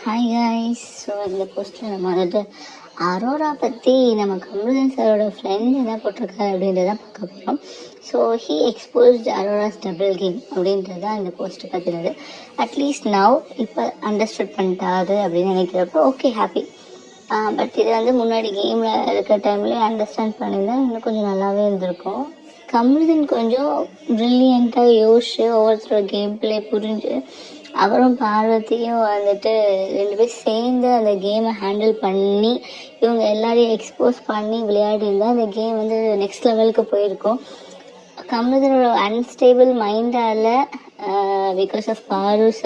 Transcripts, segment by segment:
Hi guys. So இந்த போஸ்ட்டில் நம்ம வந்துட்டு அரோரா பற்றி நம்ம கமல்ஹாசன் சாரோட ஃப்ரெண்ட் என்ன போட்டிருக்காரு அப்படின்றத பார்க்க போகிறோம். So he exposed Arora's double game அப்படின்றது தான் இந்த போஸ்ட் பார்த்துனது. அட்லீஸ்ட் நவ் இப்போ அண்டர்ஸ்டாண்ட் பண்ணிட்டாரு அப்படின்னு நினைக்கிறப்போ ஓகே ஹாப்பி. பட் இது வந்து முன்னாடி கேமில் இருக்கிற டைம்லேயே அண்டர்ஸ்டாண்ட் பண்ணியிருந்தா இன்னும் கொஞ்சம் நல்லாவே இருந்திருக்கும். கமல்ஹாசன் கொஞ்சம் ப்ரில்லியண்ட்டாக யோசிச்சு ஒவ்வொருத்தரோட கேம் பிளே புரிஞ்சு அவரும் பார்வதியும் வந்துட்டு 2 பேரும் சேர்ந்து அந்த கேமை ஹேண்டில் பண்ணி இவங்க எல்லாரையும் எக்ஸ்போஸ் பண்ணி விளையாடி இருந்தால் அந்த கேம் வந்து நெக்ஸ்ட் லெவலுக்கு போயிருக்கும். கமல்ஹாசனோட அன்ஸ்டேபிள் மைண்டால் பிகாஸ் ஆஃப் பாருஸ்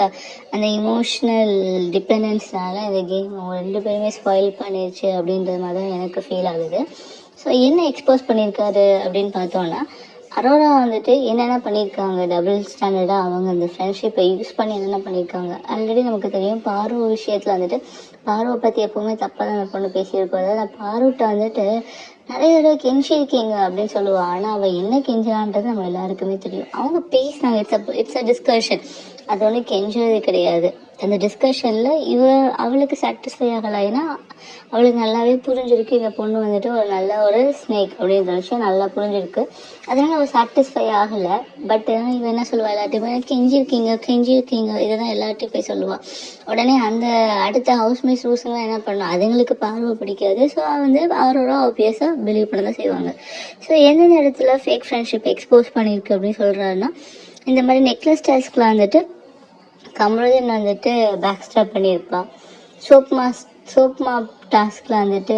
அந்த இமோஷ்னல் டிபெண்டன்ஸ்னால இந்த கேம் அவங்க 2 பேருமே ஸ்பாயில் பண்ணிடுச்சு அப்படின்றது மாதிரி தான் எனக்கு ஃபீல் ஆகுது. ஸோ என்ன எக்ஸ்போஸ் பண்ணியிருக்காரு அப்படின்னு பார்த்தோன்னா, அரோரா வந்துட்டு என்னென்ன பண்ணியிருக்காங்க, டபுள் ஸ்டாண்டர்டாக அவங்க அந்த ஃப்ரெண்ட்ஷிப்பை யூஸ் பண்ணி என்னென்ன பண்ணியிருக்காங்க. ஆல்ரெடி நமக்கு தெரியும் பாரு விஷயத்தில் வந்துட்டு பாருவை பற்றி எப்போவுமே தப்பாக தான் அந்த பொண்ணு பேசியிருக்கோம். அதாவது நான் பாருகிட்ட வந்துட்டு நிறைய தடவை கெஞ்சிருக்கீங்க அப்படின்னு சொல்லுவாள். ஆனால் அவள் என்ன கெஞ்சினான்றது நம்ம எல்லாருக்குமே தெரியும். அவங்க பேசினாங்க, இட்ஸ் அ டிஸ்கஷன், அது ஒன்றும் கெஞ்சுறது கிடையாது. அந்த டிஸ்கஷனில் அவளுக்கு சாட்டிஸ்ஃபை ஆகலை. ஏன்னா அவளுக்கு நல்லாவே புரிஞ்சிருக்கு இந்த பொண்ணு வந்துட்டு ஒரு நல்ல ஒரு ஸ்னேக் அப்படின்ற விஷயம் நல்லா புரிஞ்சிருக்கு. அதனால அவள் சாட்டிஸ்ஃபை ஆகலை. பட் இவன் என்ன சொல்லுவாள், எல்லாத்தையுமே கெஞ்சிருக்கீங்க இதை தான் எல்லார்ட்டையும் போய் சொல்லுவாள். உடனே அந்த அடுத்த ஹவுஸ்மேட்ஸ் ரூல்ஸ்லாம் என்ன பண்ணும், அதுங்களுக்கு பார்வை பிடிக்காது. ஸோ வந்து அவரோட ஆப்வியஸாக பிலீவ் பண்ண தான் செய்வாங்க. ஸோ எந்தெந்த இடத்துல ஃபேக் ஃப்ரெண்ட்ஷிப் எக்ஸ்போஸ் பண்ணியிருக்கு அப்படின்னு சொல்கிறாருன்னா, இந்த மாதிரி நெக்லஸ் டாஸ்கில் வந்துட்டு கமல்ஹாசன் வந்துட்டு பேக் ஸ்டாப் பண்ணியிருப்பான். சோப் மாப் டாஸ்கில் வந்துட்டு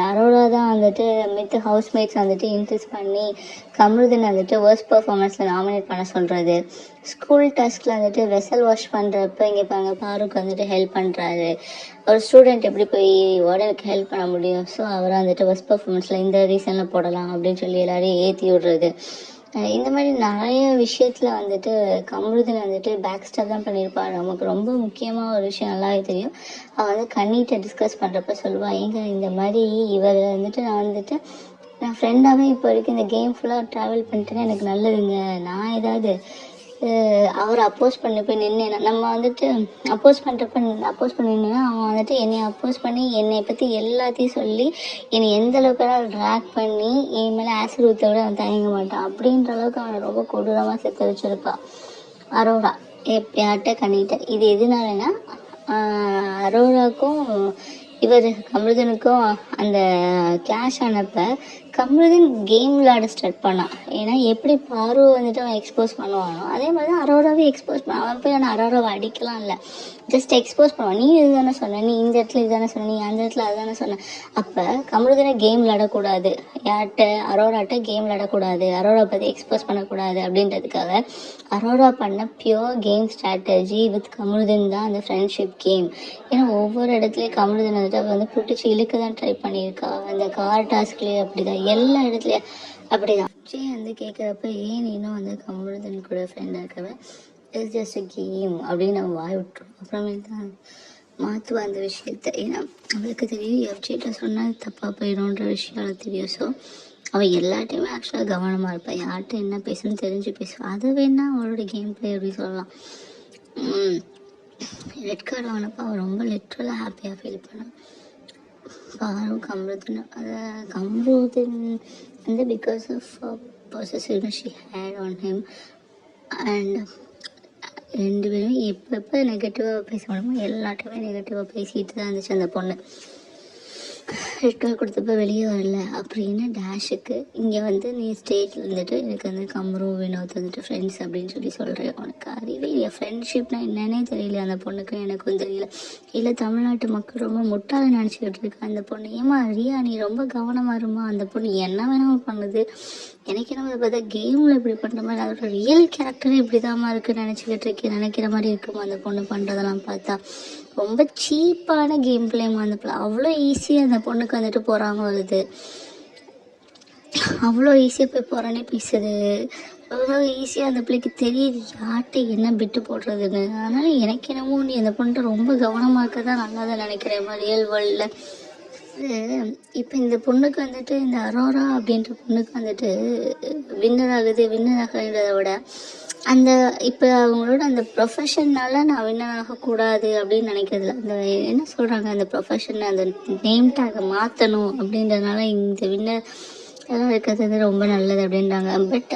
அரோரா தான் வந்துட்டு மித்த ஹவுஸ்மேட்ஸ் வந்துட்டு இன்க்ரீஸ் பண்ணி கமல்ஹாசன் வந்துட்டு வேர்ஸ்ட் பர்ஃபார்மன்ஸில் நாமினேட் பண்ண சொல்கிறது. ஸ்கூல் டாஸ்கில் வந்துட்டு வெசல் வாஷ் பண்ணுறப்ப இங்கே பாருக்கு வந்துட்டு ஹெல்ப் பண்ணுறாரு. ஒரு ஸ்டூடெண்ட் எப்படி போய் வார்டனுக்கு ஹெல்ப் பண்ண முடியும், ஸோ அவரை வந்துட்டு வேர்ஸ்ட் பர்ஃபார்மன்ஸில் இந்த ரீசனில் போடலாம் அப்படின்னு சொல்லி எல்லாரையும் ஏற்றி விடுறது. இந்த மாதிரி நிறைய விஷயத்தில் வந்துட்டு கமல்ஹாசன் வந்துட்டு பேக் ஸ்டாப் தான் பண்ணியிருப்பாள். நமக்கு ரொம்ப முக்கியமாக ஒரு விஷயம் நல்லாவே தெரியும். அவள் வந்து கண்ணிட்ட டிஸ்கஸ் பண்ணுறப்ப சொல்லுவாள், ஏங்க இந்த மாதிரி இவர் வந்துட்டு நான் ஃப்ரெண்டாகவே இப்போ வரைக்கும் இந்த கேம் ஃபுல்லாக ட்ராவல் பண்ணிட்டேன்னா எனக்கு நல்லதுங்க. நான் ஏதாவது அவரை அப்போஸ் பண்ணி போய் நின்று நம்ம வந்துட்டு அப்போஸ் பண்ணினா அவன் வந்துட்டு என்னை அப்போஸ் பண்ணி என்னை பற்றி எல்லாத்தையும் சொல்லி என்னை எந்த அளவுக்கு ட்ராக் பண்ணி என் மேலே ஆசிட் ஊற்ற விட அவன் தயங்க மாட்டான். அப்படின்ற அளவுக்கு அவனை ரொம்ப கொடூரமாக செத்து வச்சுருப்பான் அரோரா யார்கிட்ட கண்ணிட்ட. இது எதுனாலனா அரோராக்கும் இவர் கமல்ஹாசனுக்கும் அந்த கிளாஷ் ஆனப்போ கமல்ஹாசன் கேம் விளையாட ஸ்டார்ட் பண்ணான். ஏன்னா எப்படி பாரு வந்துட்டு அவன் எக்ஸ்போஸ் பண்ணுவானோ அதே மாதிரி தான் அரோராவே எக்ஸ்போஸ் பண்ணான். அவன் போய் ஆனால் அரோராவை அடிக்கலாம் இல்லை, ஜஸ்ட் எக்ஸ்போஸ் பண்ணுவான். நீ இது தானே சொன்ன, நீ இந்த இடத்துல இதுதானே சொன்ன, நீ அந்த இடத்துல அதுதானே சொன்ன. அப்போ கமல்ஹாசனை கேம் விளையாடக்கூடாது, யார்கிட்ட அரோராட்ட கேம் விளையாடக்கூடாது, அரோரா பற்றி எக்ஸ்போஸ் பண்ணக்கூடாது அப்படின்றதுக்காக அரோரா பண்ண pure game strategy with Kamal Haasan தான் அந்த ஃப்ரெண்ட்ஷிப் கேம். ஏன்னா ஒவ்வொரு இடத்துலையும் கமல்ஹாசன் வந்துட்டு அவள் வந்து பிடிச்சி இழுக்க தான் ட்ரை பண்ணியிருக்கா. அந்த கார் டாஸ்க்லேயே அப்படி தான், எல்லா இடத்துலையும் அப்படி தான். வந்து கேட்குறப்ப ஏன் நீனும் வந்து கமல்ஹாசன் கூட ஃப்ரெண்டாக இருக்கவன், இட்ஸ் ஜஸ்ட் அ கேம் அப்படின்னு நம்ம வாய் விட்டுரும். அப்புறமே தான் மாற்றுவா அந்த விஷயத்த. ஏன்னா அவளுக்கு தெரியும் எஃப்ஜிட்ட சொன்னால் தப்பாக போயிடும்ன்ற விஷயம் அவளுக்கு தெரியும். ஸோ அவள் எல்லாட்டையுமே ஆக்சுவலாக கவனமாக இருப்பாள், யார்கிட்ட என்ன பேசணும்னு தெரிஞ்சு பேசுவாள். அது வேணா அவளோட கேம் பிளே அப்படி சொல்லலாம். ரெட் கார்டு வாங்கினப்போ அவள் ரொம்ப லிட்ரலாக ஹாப்பியாக ஃபீல் பண்ணான். பாரு கமல்ஹாசன் கமல்ஹாசன் வந்து because of possessiveness she had on him. And 2 பேரும் எப்போ நெகட்டிவாக பேச முடியுமோ எல்லாத்தையுமே நெகட்டிவாக பேசிட்டு தான் இருந்துச்சு அந்த பொண்ணு. ரெட் கார்டு கொடுத்தப்ப வெளியே வரல அப்படின்னு டேஷுக்கு இங்கே வந்து நீ ஸ்டேஜில் இருந்துட்டு எனக்கு வந்து கம்ரு வினோத் வந்துட்டு ஃப்ரெண்ட்ஸ் அப்படின்னு சொல்லி சொல்கிறேன். உனக்கு அறிவே இல்லை, ஃப்ரெண்ட்ஷிப்னா என்னன்னே தெரியல அந்த பொண்ணுக்கு, எனக்கும் தெரியல. இல்லை தமிழ்நாட்டு மக்கள் ரொம்ப முட்டாள நினச்சிக்கிட்டு இருக்கா அந்த பொண்ணு. ஏமா ரியா நீ ரொம்ப கவனமாக இருமா, அந்த பொண்ணு என்ன வேணாலும் பண்ணுது. எனக்கு என்ன பார்த்தா கேமில் இப்படி பண்ணுற மாதிரி அதோட ரியல் கேரக்டரே இப்படி தாம்மா இருக்குன்னு நினைக்கிற மாதிரி இருக்குமா அந்த பொண்ணு பண்ணுறதெல்லாம் பார்த்தா. ரொம்ப சீப்பான கேம் பிளேமா அந்த பிள்ளை. அவ்வளோ ஈஸியாக அந்த பொண்ணுக்கு வந்துட்டு போகிறாங்க வருது, அவ்வளோ ஈஸியாக போய் போகிறானே பேசுது, அவ்வளோ ஈஸியாக அந்த பிள்ளைக்கு தெரியுது யார்கிட்ட என்ன பிட்டு போடுறதுன்னு. அதனால் எனக்கு என்னமோ நீ அந்த பொண்ணு ரொம்ப கவனமாக இருக்க தான் நல்லா தான் நினைக்கிறேன் ரியல் வேர்ல்டில். இப்போ இந்த பொண்ணுக்கு வந்துட்டு, இந்த அரோரா அப்படின்ற பொண்ணுக்கு வந்துட்டு வின்னர் ஆகுறத விட, அந்த இப்போ அவங்களோட அந்த ப்ரொஃபஷன்னால நான் வின்னர் ஆகக்கூடாது அப்படின்னு நினைக்கிறதில்ல. அந்த என்ன சொல்கிறாங்க, அந்த ப்ரொஃபஷன் அந்த நேம் டேக்கை மாற்றணும் அப்படின்றதுனால இந்த வின்னர் எல்லாம் இருக்கிறது வந்து ரொம்ப நல்லது அப்படின்றாங்க. பட்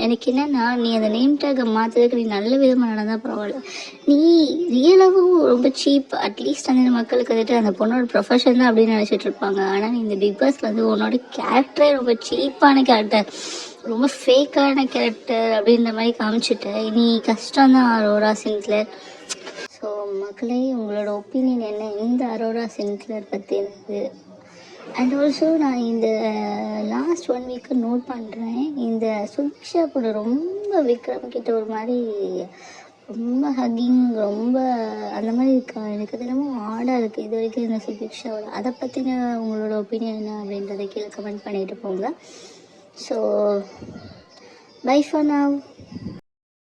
எனக்கு என்னென்னா, நீ அந்த நேம் டேக்கை மாற்றுறதுக்கு நீ நல்ல விதமாக நடந்தால் பரவாயில்ல. நீ ரியலாகவும் ரொம்ப சீப். அட்லீஸ்ட் அந்த மக்களுக்கு வந்துட்டு அந்த பொண்ணோட ப்ரொஃபஷன் தான் அப்படின்னு நினச்சிட்டு இருப்பாங்க. ஆனால் நீ இந்த பிக் பாஸ்ல வந்து உன்னோட கேரக்டரே ரொம்ப சீப்பான கேரக்டர், ரொம்ப ஃபேக்கான கேரக்டர் அப்படின்ற மாதிரி காமிச்சிட்டு நீ கஷ்டம்தான் அரோரா சின்க்ளர். ஸோ மக்களே, உங்களோட ஒப்பீனியன் என்ன இந்த அரோரா சின்க்ளர் பற்றி இருக்குது? அண்ட் ஆல்சோ நான் இந்த லாஸ்ட் 1 வீக்கு நோட் பண்ணுறேன், இந்த சுபிக்ஷா கூட ரொம்ப விக்ரம் கிட்ட ஒரு மாதிரி ரொம்ப ஹக்கிங், ரொம்ப அந்த மாதிரி இருக்கா. எனக்கு தினமும் ஆடாக இருக்குது இது வரைக்கும் இந்த சுபிக்ஷாவோட. அதை பற்றின உங்களோட ஒப்பீனியன் என்ன அப்படின்றத கீழே கமெண்ட் பண்ணிட்டு போங்க. So bye for now.